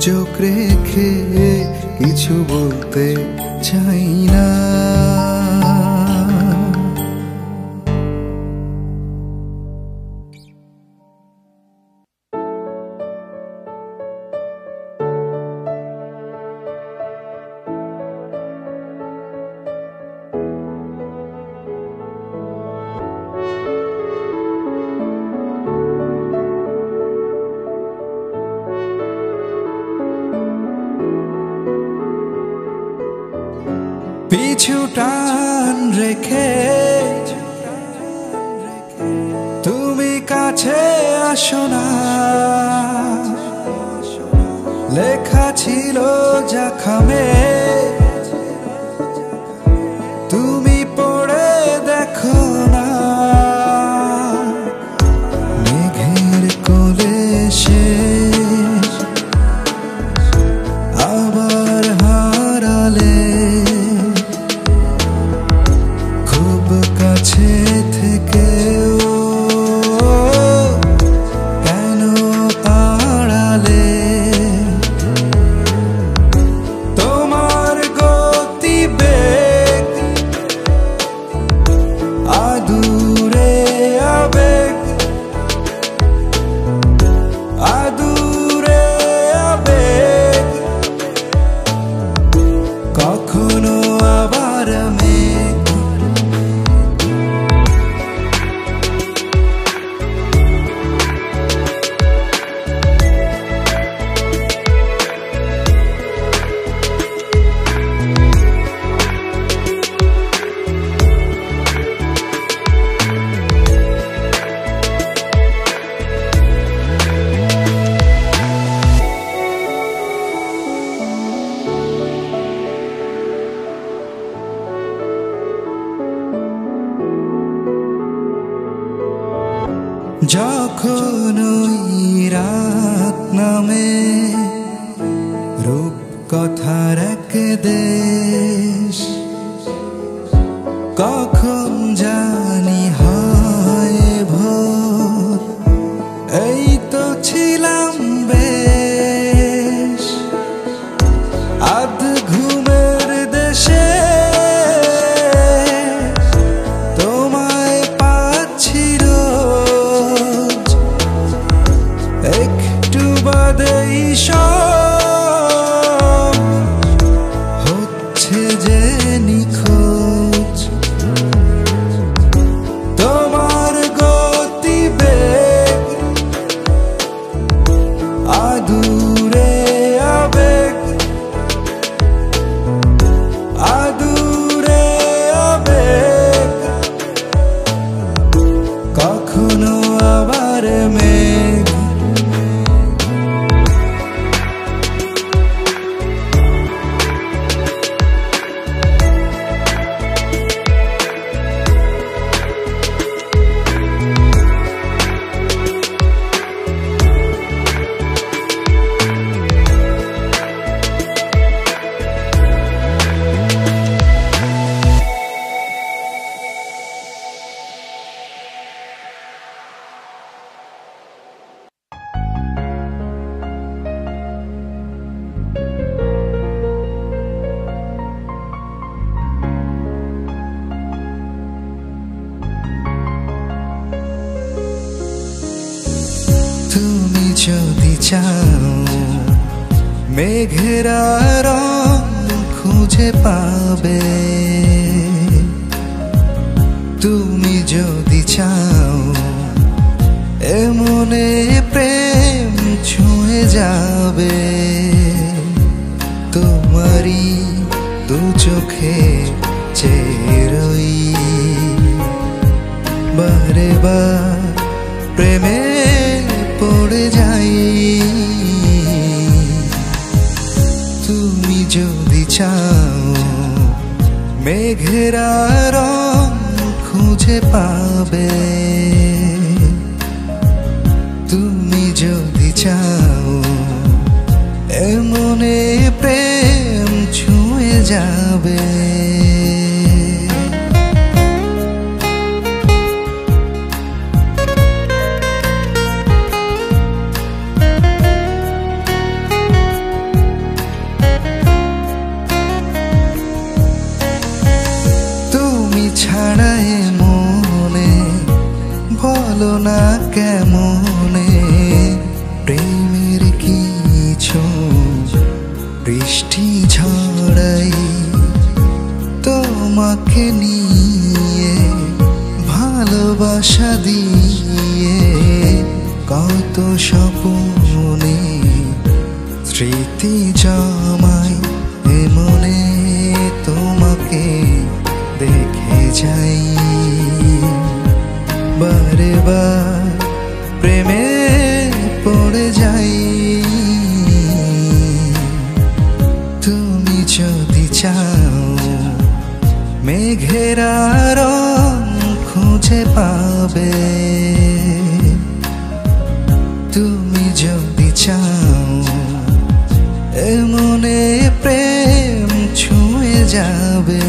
চোখ রেখে কিছু বলতে চাই না। পিছু টান রেখে তুমি কাছে আসো না, লেখা ছিল জখমে তুমি পড়ে দেখো না। মেঘের কোলে শেষ আবার হারালে, কাছে থেকেও কেন আড়ালে। তোমার কখনোই রাত নামে রূপ কথার এক দেশ, কখন জানি হয় ভোর, এই তো ছিলাম বেশ আধ ঘুমের দেশে, তোমায় পাচ্ছি রোজ, একটু বাদেই সব হচ্ছে যে নিখোঁজ। তোমার গতিবেগ আদুরে আবেগ, আদুরে আবেগ, কখনো আবার মেঘ। তুমি যদি চাও মেঘেরা রং খুঁজে পাবে, তুমি যদি চাও এমনে প্রেম ছুঁয়ে যাবে, তোমারই দু চোখে চেয়ে রই বারে বার প্রেমে পড়ে যাই। তুমি যদি চাও মেঘেরা রং খুঁজে পাবে, তুমি যদি চাও এমনে প্রেম ছুঁয়ে যাবে। ছাড়ায় মনে বলো না কেমনে প্রেমের কিছু বৃষ্টি ঝড়াই, তোমাকে নিয়ে ভালোবাসা দিয়ে কত স্বপ্নে স্মৃতি জমাই, এমনে তোমাকে দেখে যাই বারে বার প্রেমে পড়ে যাই। তুমি যদি চাও মেঘেরা রং খুঁজে পাবে, তুমি যদি চাও এমনে প্রেম ছুঁয়ে যাবে।